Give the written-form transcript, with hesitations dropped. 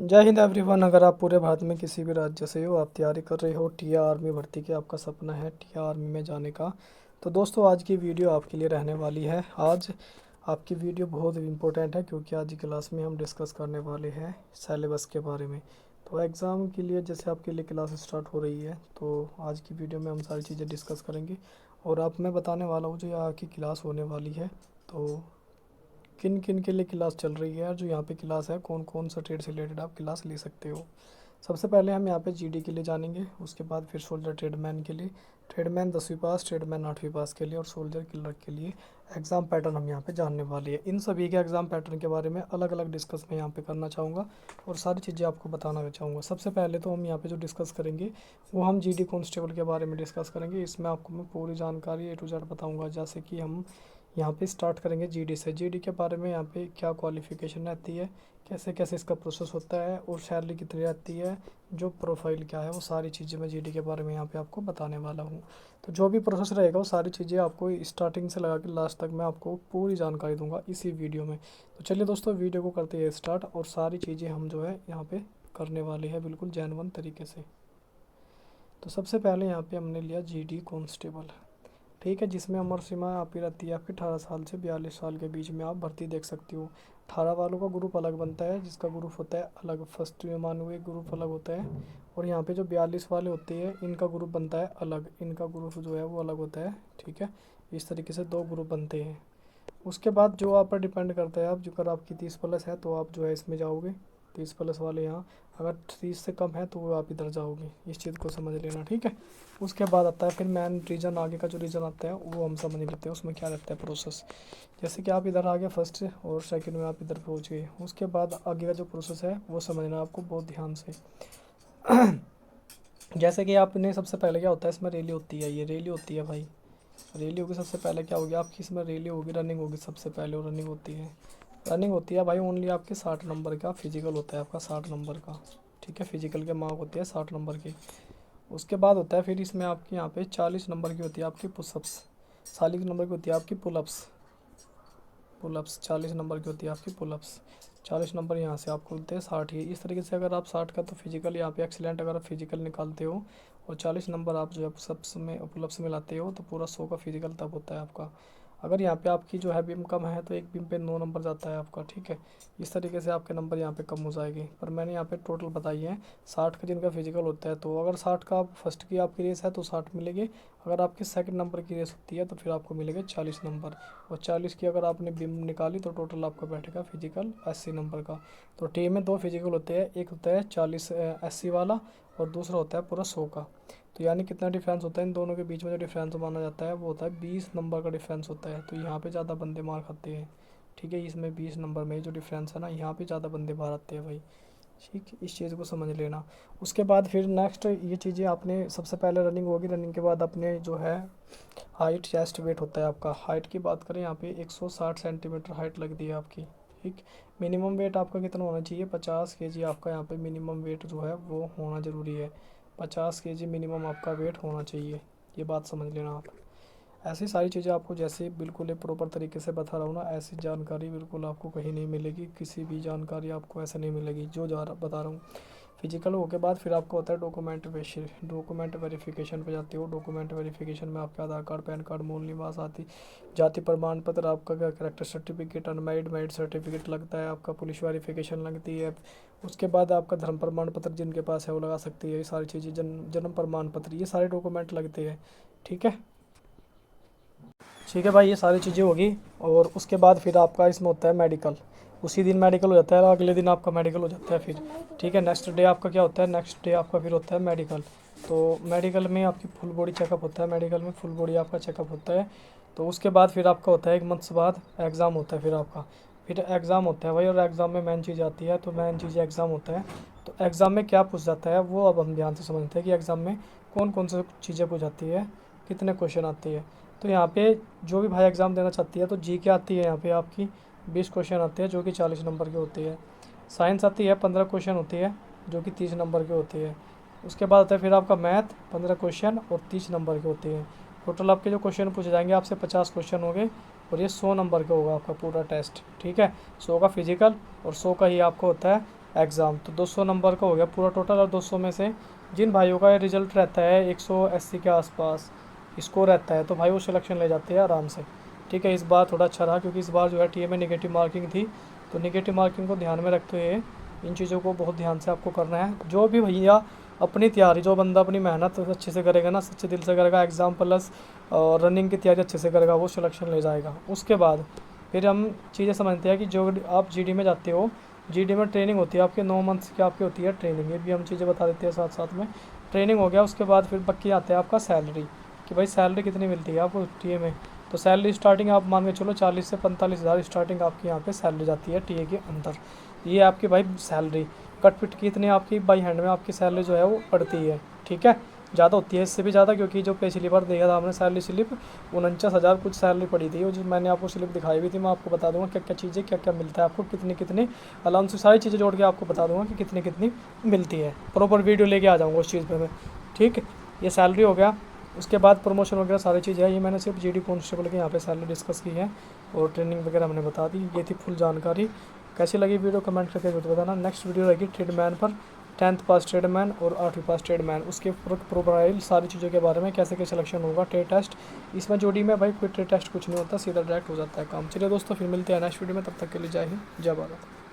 जय हिंद एवरीवन। अगर आप पूरे भारत में किसी भी राज्य से हो, आप तैयारी कर रहे हो टीआर आर्मी भर्ती की, आपका सपना है टीआर आर्मी में जाने का, तो दोस्तों आज की वीडियो आपके लिए रहने वाली है। आज आपकी वीडियो बहुत इम्पोर्टेंट है क्योंकि आज की क्लास में हम डिस्कस करने वाले हैं सिलेबस के बारे में। तो एग्ज़ाम के लिए जैसे आपके लिए क्लास स्टार्ट हो रही है, तो आज की वीडियो में हम सारी चीज़ें डिस्कस करेंगे और आप मैं बताने वाला हूँ जो आपकी क्लास होने वाली है, तो किन किन के लिए क्लास चल रही है और जो यहाँ पे क्लास है कौन कौन सा ट्रेड से रिलेटेड आप क्लास ले सकते हो। सबसे पहले हम यहाँ पे जीडी के लिए जानेंगे, उसके बाद फिर सोल्जर ट्रेडमैन के लिए, ट्रेडमैन 10वीं पास, ट्रेडमैन 8वीं पास के लिए और सोल्जर किलर के लिए एग्ज़ाम पैटर्न हम यहाँ पे जानने वाले हैं। इन सभी के एग्ज़ाम पैटर्न के बारे में अलग अलग डिस्कस मैं यहाँ पे करना चाहूँगा और सारी चीज़ें आपको बताना चाहूँगा। सबसे पहले तो हम यहाँ पे जो डिस्कस करेंगे वो हम जीडी कांस्टेबल के बारे में डिस्कस करेंगे। इसमें आपको मैं पूरी जानकारी ए टू जेड बताऊँगा। जैसे कि हम यहाँ पे स्टार्ट करेंगे जीडी से। जीडी के बारे में यहाँ पे क्या क्वालिफ़िकेशन रहती है, कैसे कैसे इसका प्रोसेस होता है और सैलरी कितनी रहती है, जो प्रोफाइल क्या है, वो सारी चीज़ें मैं जीडी के बारे में यहाँ पे आपको बताने वाला हूँ। तो जो भी प्रोसेस रहेगा वो सारी चीज़ें आपको स्टार्टिंग से लगा के लास्ट तक मैं आपको पूरी जानकारी दूंगा इसी वीडियो में। तो चलिए दोस्तों वीडियो को करते हैं स्टार्ट और सारी चीज़ें हम जो है यहाँ पे करने वाले हैं बिल्कुल जेन्युइन तरीके से। तो सबसे पहले यहाँ पे हमने लिया जीडी कांस्टेबल, ठीक है, जिसमें उम्र सीमा आपकी रहती है आपकी 18 साल से 42 साल के बीच में आप भर्ती देख सकती हो। 18 वालों का ग्रुप अलग बनता है, जिसका ग्रुप होता है अलग, फर्स्ट में मानो एक ग्रुप अलग होता है। और यहाँ पे जो 42 वाले होते हैं इनका ग्रुप बनता है अलग, इनका ग्रुप जो है वो अलग होता है, ठीक है। इस तरीके से दो ग्रुप बनते हैं। उसके बाद जो आप पर डिपेंड करता है, आप जो अगर आपकी 30 प्लस है तो आप जो है इसमें जाओगे, 30 प्लस वाले यहाँ। अगर 30 से कम है तो वो आप इधर जाओगे, इस चीज़ को समझ लेना, ठीक है। उसके बाद आता है फिर मेन रीजन, आगे का जो रीजन आता है वो हम समझ लेते हैं उसमें क्या रहता है प्रोसेस। जैसे कि आप इधर आ गए फर्स्ट और सेकंड में आप इधर पहुँच गए, उसके बाद आगे का जो प्रोसेस है वो समझना आपको बहुत ध्यान से। जैसे कि आपने सबसे पहले क्या होता है, इसमें रैली होती है, ये रैली होती है भाई, रैली होगी। सबसे पहले क्या होगी आपकी, इसमें रैली होगी, रनिंग होगी सबसे पहले, और रनिंग होती है, रनिंग होती है भाई ओनली आपके 60 नंबर का फिजिकल होता है आपका 60 नंबर का, ठीक है। फिजिकल के मार्क होते हैं 60 नंबर के। उसके बाद होता है फिर इसमें आपकी यहाँ पे 40 नंबर की होती है आपकी पुशअप्स, 40 नंबर की होती है आपकी पुलअप्स, पुलअप्स 40 नंबर की होती है आपकी पुलअप्स। 40 नंबर यहाँ से आपको मिलते हैं 60 ही। इस तरीके से अगर आप 60 का तो फिजिकल यहाँ पे एक्सीलेंट, अगर आप फिजिकल निकालते हो और 40 नंबर आप जो है पुशअप्स में पुलअप्स में लाते हो तो पूरा 100 का फिजिकल तब होता है आपका। अगर यहाँ पे आपकी जो है बीम कम है तो एक बीम पे 9 नंबर जाता है आपका, ठीक है। इस तरीके से आपके नंबर यहाँ पे कम हो जाएंगे, पर मैंने यहाँ पे टोटल बताई है 60 का जिनका फिजिकल होता है। तो अगर 60 का फर्स्ट की आपकी रेस है तो 60 मिलेगी, अगर आपकी सेकंड नंबर की रेस होती है तो फिर आपको मिलेगा 40 नंबर। और 40 की अगर आपने बीम निकाली तो टोटल आपका बैठेगा फिजिकल 80 नंबर का। तो टीम में दो फिजिकल होते हैं, एक होता है 40 80 वाला और दूसरा होता है पूरा 100 का। तो यानी कितना डिफरेंस होता है इन दोनों के बीच में, जो डिफरेंस माना जाता है वो होता है 20 नंबर का डिफरेंस होता है। तो यहाँ पे ज़्यादा बंदे मार खाते हैं, ठीक है। इसमें 20 नंबर में जो डिफरेंस है ना, यहाँ पे ज़्यादा बंदे बाहर आते हैं भाई, ठीक, इस चीज़ को समझ लेना। उसके बाद फिर नेक्स्ट ये चीज़ें आपने सबसे पहले रनिंग होगी, रनिंग के बाद अपने जो है हाइट, चेस्ट वेट होता है आपका। हाइट की बात करें यहाँ पे 160 सेंटीमीटर हाइट लगती है आपकी, ठीक। मिनिमम वेट आपका कितना होना चाहिए, 50 केजी आपका यहाँ पे मिनिमम वेट जो है वो होना ज़रूरी है। 50 केजी मिनिमम आपका वेट होना चाहिए, ये बात समझ लेना आप। ऐसी सारी चीज़ें आपको जैसे बिल्कुल एक प्रॉपर तरीके से बता रहा हूँ ना, ऐसी जानकारी बिल्कुल आपको कहीं नहीं मिलेगी, किसी भी जानकारी आपको ऐसे नहीं मिलेगी जो बता रहा हूँ। फिजिकल हो के बाद फिर आपको होता है डॉक्यूमेंट वेरिफिकेशन पे जाते हो। डॉक्यूमेंट वेरिफिकेशन में आपका आधार कार्ड, पैन कार्ड, मूल निवास, आदि जाति प्रमाण पत्र, आपका क्या character certificate, unmarried married certificate लगता है आपका, पुलिस वेरिफिकेशन लगती है। उसके बाद आपका धर्म प्रमाण पत्र जिनके पास है वो लगा सकती है, ये सारी चीज़ें, जन्म प्रमाण पत्र, ये सारे डॉक्यूमेंट लगते हैं, ठीक है। ठीक है भाई, ये सारी चीज़ें होगी। और उसके बाद फिर आपका इसमें होता है मेडिकल, उसी दिन मेडिकल हो जाता है और अगले दिन आपका मेडिकल हो जाता है फिर, ठीक है। नेक्स्ट डे आपका क्या होता है, नेक्स्ट डे आपका फिर होता है मेडिकल। तो मेडिकल में आपकी फुल बॉडी चेकअप होता है, मेडिकल में फुल बॉडी आपका चेकअप होता है। तो उसके बाद फिर आपका होता है 1 मंथ्स बाद एग्ज़ाम होता है फिर आपका, फिर एग्ज़ाम होता है भाई। और एग्ज़ाम में मेन चीज़ आती है, तो मेन चीज़ एग्ज़ाम होता है। तो एग्ज़ाम में क्या पूछ जाता है वो अब हम ध्यान से समझते हैं कि एग्ज़ाम में कौन कौन सी चीज़ें पूछ जाती है, कितने क्वेश्चन आते हैं। तो यहाँ पे जो भी भाई एग्ज़ाम देना चाहती है तो जी के आती है, यहाँ पे आपकी 20 क्वेश्चन आते हैं जो कि 40 नंबर के होते हैं। साइंस आती है 15 क्वेश्चन होती है जो कि 30 नंबर के होते हैं। उसके बाद आता है फिर आपका मैथ, 15 क्वेश्चन और 30 नंबर के होते हैं। टोटल आपके जो क्वेश्चन पूछे जाएंगे आपसे 50 क्वेश्चन होंगे और ये 100 नंबर का होगा आपका पूरा टेस्ट, ठीक है। 100 का फिजिकल और 100 का ही आपको होता है एग्ज़ाम। तो 200 नंबर का हो गया पूरा टोटल। और 200 में से जिन भाइयों का रिजल्ट रहता है 180 के आसपास स्कोर रहता है, तो भाई वो सिलेक्शन ले जाते हैं आराम से। ठीक है, इस बार थोड़ा अच्छा रहा क्योंकि इस बार जो है टीए में नेगेटिव मार्किंग थी। तो नेगेटिव मार्किंग को ध्यान में रखते हुए इन चीज़ों को बहुत ध्यान से आपको करना है। जो भी भैया अपनी तैयारी, जो बंदा अपनी मेहनत अच्छे से करेगा ना, सच्चे दिल से करेगा, एग्ज़ाम प्लस रनिंग की तैयारी अच्छे से करेगा, वो सिलेक्शन ले जाएगा। उसके बाद फिर हम चीज़ें समझते हैं कि जो आप जीडी में जाते हो, जीडी में ट्रेनिंग होती है आपके 9 मंथ्स की आपकी होती है ट्रेनिंग। ये भी हम चीज़ें बता देते हैं साथ साथ में। ट्रेनिंग हो गया, उसके बाद फिर बाकी आता है आपका सैलरी, कि भाई सैलरी कितनी मिलती है आपको टीए में। तो सैलरी स्टार्टिंग आप मान के चलो 40 से 45 हज़ार स्टार्टिंग आपकी यहाँ पे सैलरी जाती है टीए के अंदर। ये आपकी भाई सैलरी कट पिट की इतनी आपकी बाई हैंड में आपकी सैलरी जो है वो पड़ती है। ठीक है, ज़्यादा होती है इससे भी ज़्यादा, क्योंकि जो पे स्लिपर देखा था हमने सैलरी स्लिप 49,000 कुछ सैलरी पड़ी थी। वो जो मैंने आपको स्लिप दिखाई भी थी, मैं आपको बता दूंगा क्या क्या चीज़ें, क्या क्या मिलता है आपको, कितनी कितनी अलाउंस, सारी चीज़ें जोड़ के आपको बता दूंगा कि कितनी कितनी मिलती है। प्रॉपर वीडियो लेके आ जाऊँगा उस चीज़ पर मैं। ठीक, ये सैलरी हो गया। उसके बाद प्रमोशन वगैरह सारी चीज़ें है, ये मैंने सिर्फ जीडी कांस्टेबल के यहाँ पे सैलरी डिस्कस की है और ट्रेनिंग वगैरह हमने बता दी। ये थी फुल जानकारी। कैसी लगी वीडियो कमेंट करके जरूर बताना। नेक्स्ट वीडियो रहेगी ट्रेडमैन पर, 10th पास ट्रेडमैन और 8वीं पास ट्रेडमैन, उसके प्रोफाइल सारी चीज़ों के बारे में, कैसे कैसे सिलेक्शन होगा, ट्रेड टेस्ट। इसमें जोड़ी में भाई कोई ट्रेड टेस्ट कुछ नहीं होता, सीधा डायरेक्ट हो जाता है काम। चलिए दोस्तों, फिर मिलते हैं नेक्स्ट वीडियो में, तब तक के लिए जय हिंद, जय भारत।